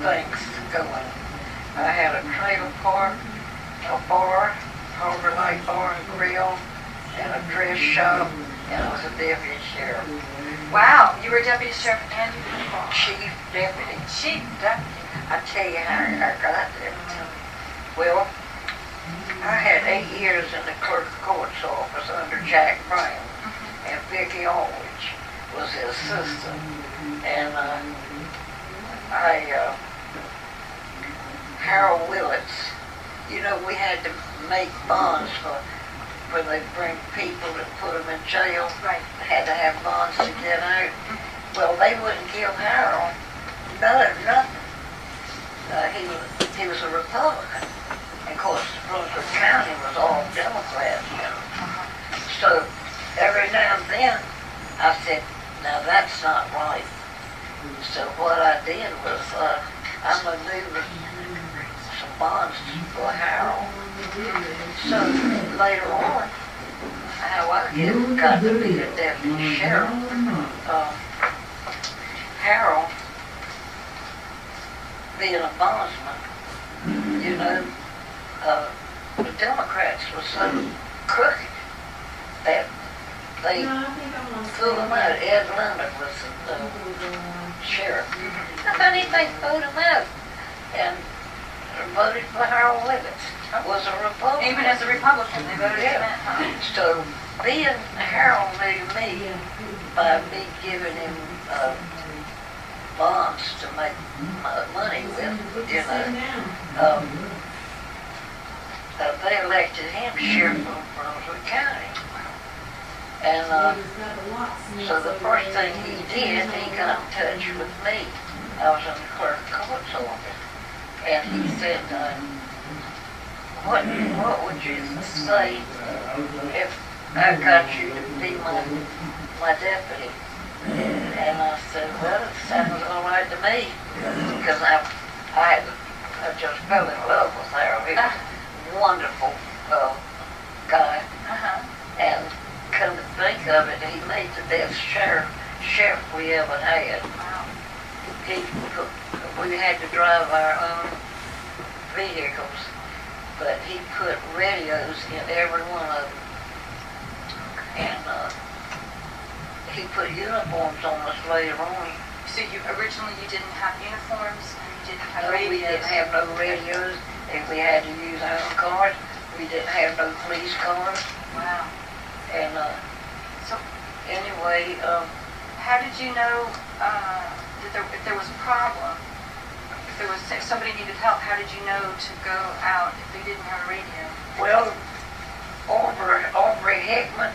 things going. I had a trailer park, a bar, Harbor Light Bar and Grill, and a dress shop, and I was a deputy sheriff. Wow, you were deputy sheriff and you were the bar. Chief deputy. Chief deputy. I tell you how I got there. Well, I had 8 years in the clerk of court's office under Jack Brown, and Vicki Aldrich was his assistant. And Harold Willits, you know, we had to make bonds for when they bring people and put them in jail. Right. They had to have bonds to get out. Well, they wouldn't give Harold nothing. He was a Republican. And of course, Brunswick County was all Democrats, you know. So every now and then, I said, now that's not right. So what I did was, I maneuvered some bonds for Harold. So later on, how I got to be a deputy sheriff, Harold, being a bondsman, you know, the Democrats were so crooked that they threw him out. Ed Lemon was the sheriff. How about anything threw him out? And voted for Harold Willits. Was a Republican. Even as a Republican, they voted him in, huh? So being Harold knew me by me giving him bonds to make money with, you know. They elected him sheriff of Brunswick County. And so the first thing he did, he got in touch with me. I was in the clerk of court's office. And he said, what would you say if I got you to be my deputy? And I said, well, it sounds all right to me. Because I just fell in love with Harold. He was a wonderful guy. And come to think of it, he made the best sheriff we ever had. We had to drive our own vehicles, but he put radios in every one of them. And he put uniforms on us later on. So originally you didn't have uniforms and you didn't have No, radios? we didn't have no radios, and we had to use our own cars. We didn't have no police cars. Wow. And so anyway, how did you know that if there was a problem, if somebody needed help, how did you know to go out if they didn't have a radio? well, Aubrey Hickman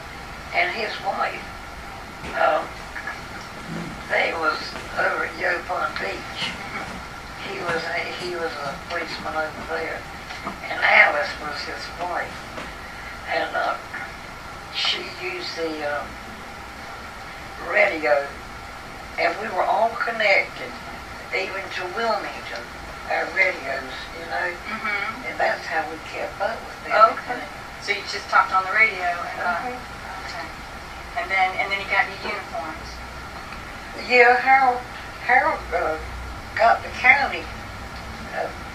and his wife, they was over at Yopon Beach. He was a policeman over there, and Alice was his wife. And she used the radio, and we were all connected, even to Wilmington, our radios, you know. And that's how we kept up with everything. Okay. So you just talked on the radio and okay. And then you got your uniforms. Yeah, Harold got the county.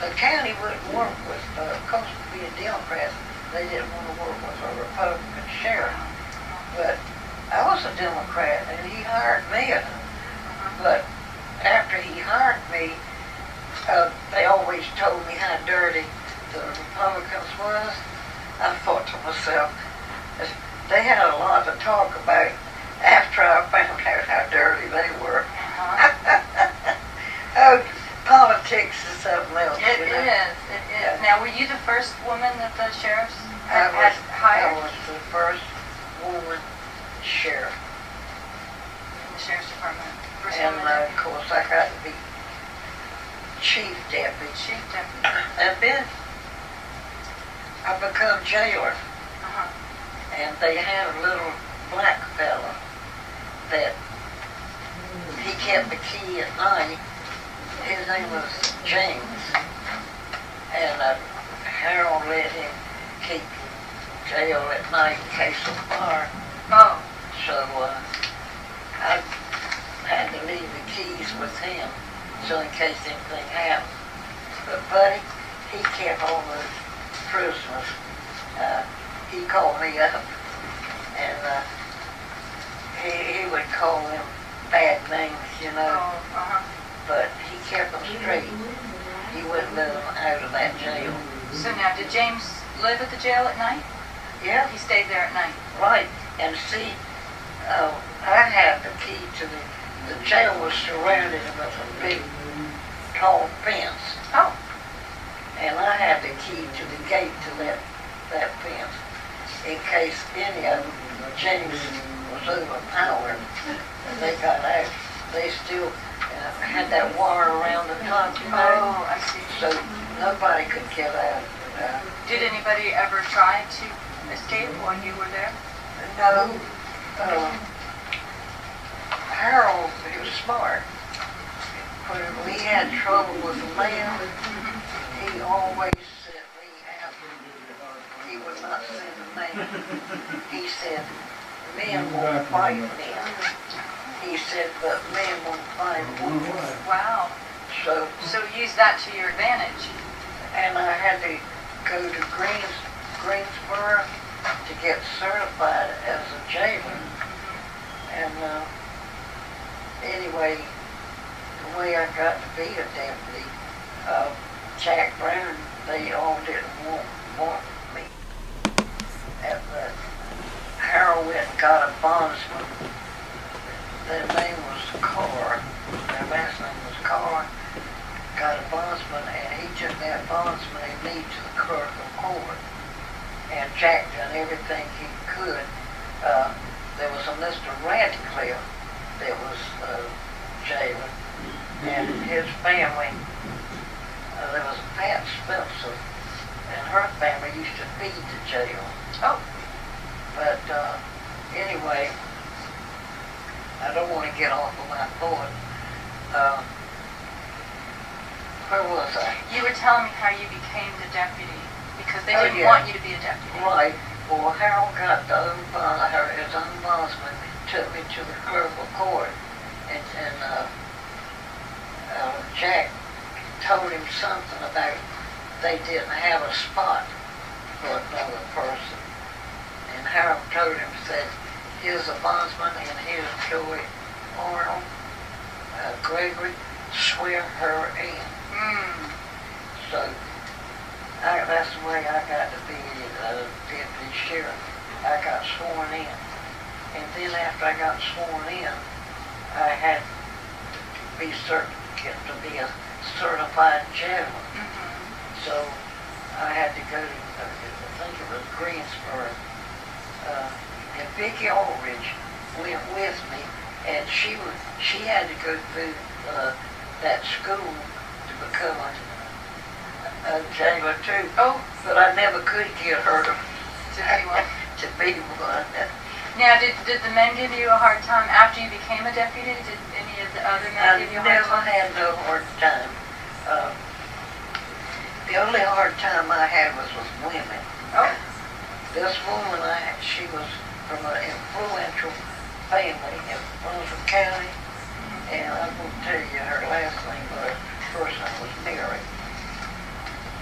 The county wouldn't work with, because being Democrats, they didn't want to work with a Republican sheriff. But I was a Democrat, and he hired me. But after he hired me, they always told me how dirty the Republicans was. I thought to myself, they had a lot to talk about after I found out how dirty they were. Oh, politics is something else. It is. Yeah. Now, were you the first woman that the sheriffs I had hired? was the first woman sheriff. In the sheriff's department. First And woman. of course I got to be chief deputy. Chief deputy. And then I become jailer. And they had a little black fella that he kept the key at night. His name was James. And Harold let him keep jail at night in case of fire. Oh. So I had to leave the keys with him. so in case anything happened. But Buddy, he kept all those prisoners. He called me up, and he would call them bad names, you know. Oh, uh-huh. But he kept them straight. He wouldn't let them out of that jail. So now, did James live at the jail at night? Yeah, He stayed there at night. right. And see, I had the key to the jail was surrounded with a big, tall fence. Oh. And I had the key to the gate to that fence. In case any of them, James was overpowered and they got out. They still had that wire around the top, you know, Oh, I see. so nobody could get out. Did anybody ever try to escape while you were there? No, Harold, he was smart. When we had trouble with the mail, he always sent me out. He would not send the mail. He said, men won't fight men. He said, but men won't fight women. Wow. So, So use that to your advantage. and I had to go to Greensboro to get certified as a jailer. And anyway, the way I got to be a deputy, Jack Brown, they all didn't want me. And Harold went and got a bondsman. Their name was Carr. Their last name was Carr. Got a bondsman, and he took that bondsman and me to the clerk of court. And Jack done everything he could. There was a Mr. Radcliffe that was jailer, and his family, there was Pat Spencer, and her family used to feed the jail. Oh. But anyway, I don't want to get off of my point. Where was I? You were telling me how you became the deputy because they Oh, didn't yeah. want you to be a deputy. Right. Well, Harold got his own bondsman, took me to the clerk of court, and Jack told him something about they didn't have a spot for another person. And Harold told him, said, here's a bondsman and here's Joy Arnold Gregory, swear her in. So that's the way I got to be deputy sheriff. I got sworn in. And then after I got sworn in, I had to be a certified jailer. So I had to go to, I think it was Greensboro. And Vicki Aldridge went with me, and she had to go through that school to become a jailer too. Oh. But I never could get her to be one. to be one. Now, did the men give you a hard time after you became a deputy? Did any of the other men give you a hard never time? had no hard time. The only hard time I had was with women. Oh. This woman, she was from an influential family in Brunswick County, and I'm going to tell you her last name, but her first name was Mary.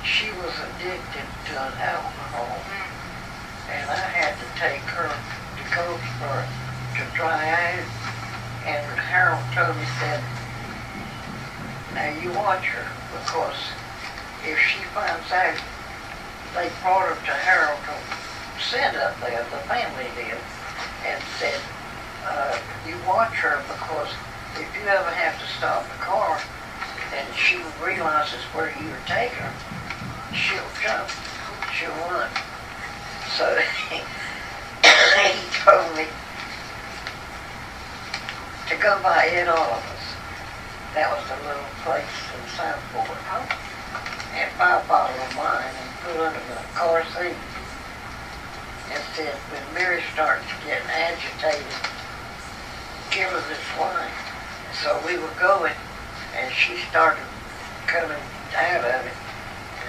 She was addicted to an alcohol, and I had to take her to Goldsboro to dry out, and Harold told me, said, now you watch her, because if she finds out, they brought her to Harold to send up there, the family did, and said, you watch her, because if you ever have to stop the car and she realizes where you're taking her, she'll jump, she'll run. So he told me to go by Ed Oliver's. That was the little place in Southport. And buy a bottle of wine and put it under the car seat. And said, when Mary starts getting agitated, give her this wine. So we were going, and she started coming out of it.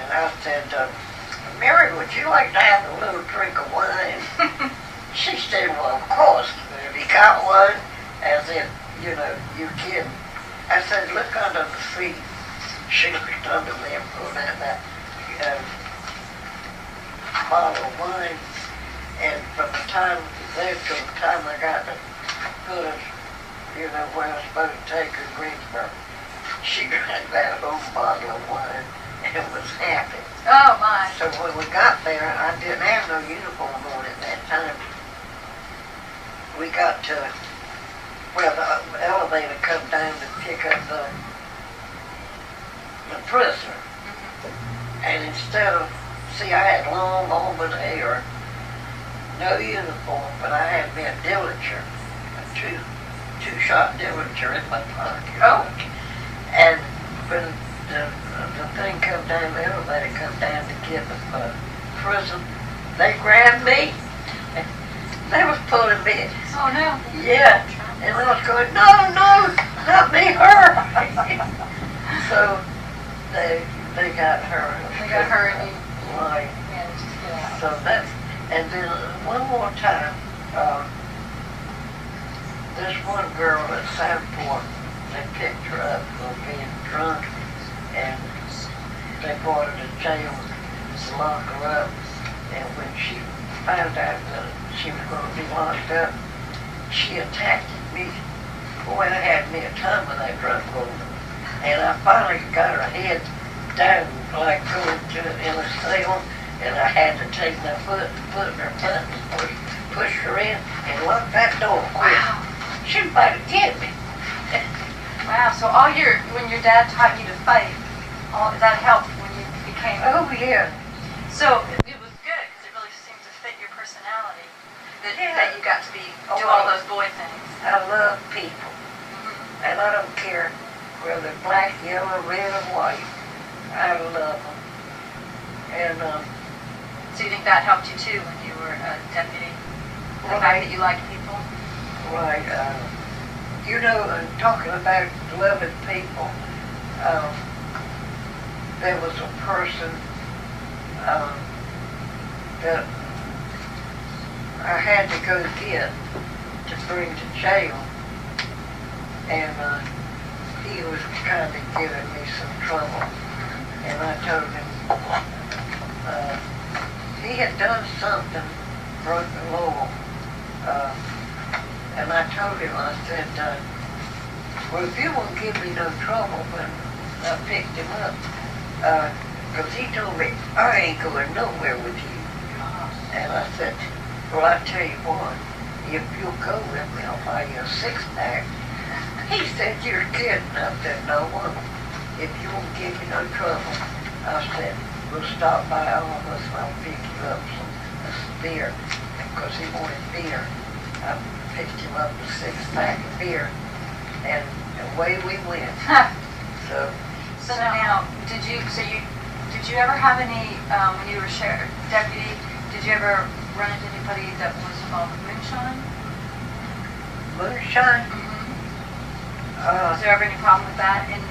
And I said, Mary, would you like to have a little drink of wine? She said, well, of course. Have you got one? As if, you're kidding. I said, look under the seat. She looked under there and pulled out that bottle of wine. And from the time there till the time I got to put us, where I was supposed to take her to Greensboro, she drank that whole bottle of wine and was happy. Oh, my. So when we got there, I didn't have no uniform on at that time. We got to where the elevator come down to pick up the prisoner. And instead of, I had long auburn hair, no uniform, but I had me a Dillinger, a two-shot Dillinger in my pocket. Oh. And when the thing come down, the elevator come down to get the prison, they grabbed me. They was pulling me. Oh, no. Yeah. And I was going, no, not me, her. So they got her. They got her and you Right. managed to get out. So that's, and then one more time, this one girl at Southport, they picked her up for being drunk, and they brought her to jail to lock her up. And when she found out that she was going to be locked up, she attacked me. Boy, I had me a time with that drunk woman. And I finally got her head down, like going to in a cell, and I had to take my foot, put in her butt, and push her in, and lock that door quick. Wow. She was about to get me. Wow. So when your dad taught you to fight, that helped when you became. Oh, yeah. So it was good because it really seemed to fit your personality. That you got to do all those boy things. I love people. And I don't care whether black, yellow, red, or white. I love them. And, So you think that helped you too when you were a deputy? The fact that you liked people? right, talking about loving people, there was a person that I had to go get to bring to jail, and he was kind of giving me some trouble, and I told him he had done something, broke the law, and I told him, I said, well, if you won't give me no trouble, when I picked him up, because he told me, I ain't going nowhere with you. And I said, well, I tell you what, if you'll go with me, I'll buy you a six-pack. He said, you're kidding. I said, no, if you won't give me no trouble, I said, we'll stop by all of us and I'll pick you up some beer. Because he wanted beer. I picked him up a six-pack of beer, and away we went. So now, did you ever have any, when you were sheriff deputy, did you ever run into anybody that was involved with moonshine? Moonshine? Was there ever any problem with that in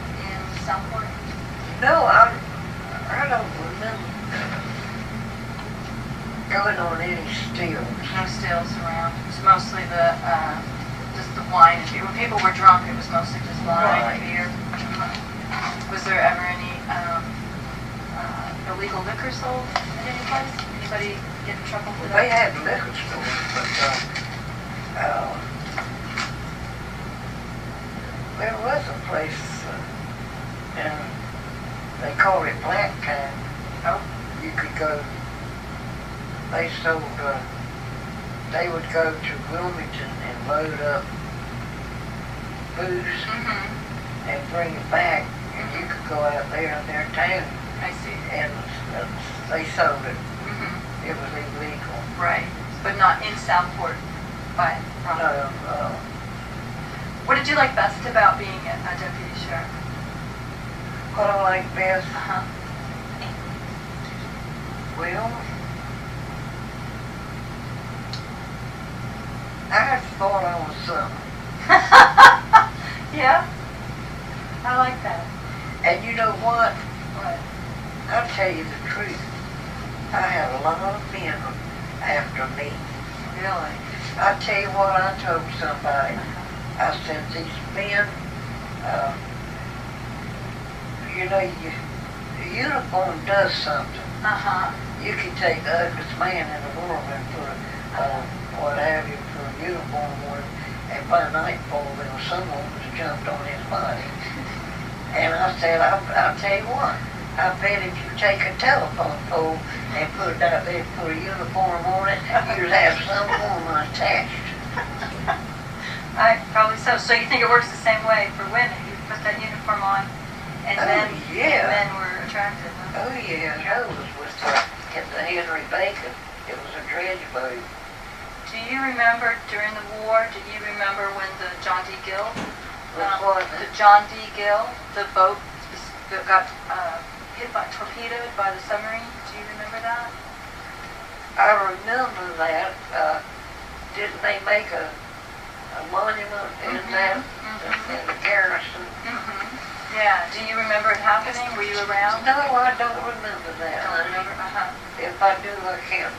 Southport? No, I don't remember going on any stills. No stills around. It was mostly just the wine and beer. When people were drunk, it was mostly just wine and beer. Was there ever any illegal liquor sold at any place? Anybody get in trouble with that? They had liquor stores, but there was a place, and they call it Black Time. Oh. You could go. They sold. They would go to Wilmington and load up booze and bring it back, and you could go out there in their town. I see. And they sold it. It was illegal. Right, but not in Southport by No. What did you like best about being a deputy sheriff? What I like best? Well, I thought I was something. Yeah, I like that. And you know what? What? I'll tell you the truth. I had a lot of men after me. Really? I tell you what, I told somebody. I said, these men, you know, the uniform does something. Uh-huh. You can take the ugliest man in the world and put what have you, put a uniform on him, and by nightfall, there was someone who's jumped on his body. And I said, I'll tell you what, I bet if you take a telephone pole and put it out there, put a uniform on it, you'd have some woman attached. Probably so. So you think it works the same way for women? You put that uniform on, and then men were attracted. Huh? Oh yeah, that was with at the Henry Bacon. It was a dredge boat. Do you remember during the war? Do you remember when the John D. Gill, the John D. Gill, the boat that got torpedoed by the submarine? Do you remember that? I remember that. Didn't they make a monument in that in the garrison? Yeah. Do you remember it happening? Were you around? No, I don't remember that. Don't remember? If I do, I can't.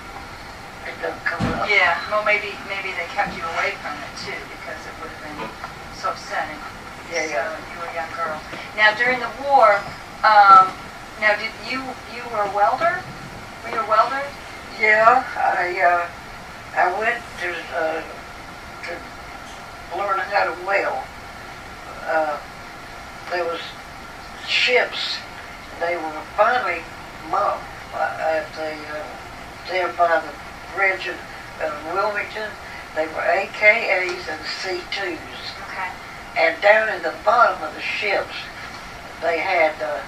It don't come up. Yeah. Well, maybe they kept you away from it too, because it would have been so upsetting. Yeah, so yeah. you were a young girl. Now during the war, now did you were a welder? Were you a welder? Yeah, I went to learn how to weld. There was ships. They were finally mocked at there by the bridge of Wilmington. They were AKAs and C2s. Okay. And down in the bottom of the ships, they had a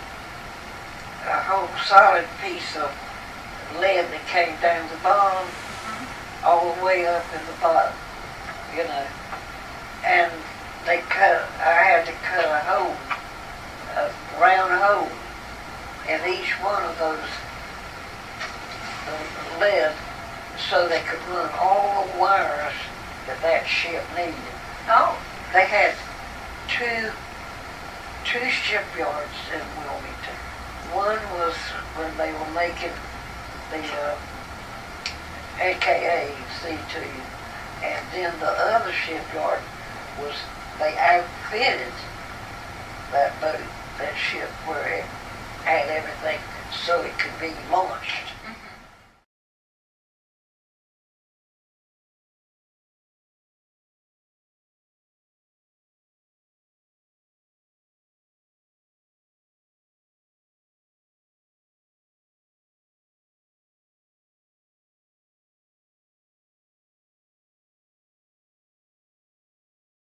whole solid piece of lead that came down the bottom, all the way up in the bottom, you know. And I had to cut a hole, a round hole, in each one of those lead, so they could run all the wires that ship needed. Oh. They had two shipyards in Wilmington. One was when they were making the AKA C2, and then the other shipyard was they outfitted that boat, that ship, where it had everything so it could be launched.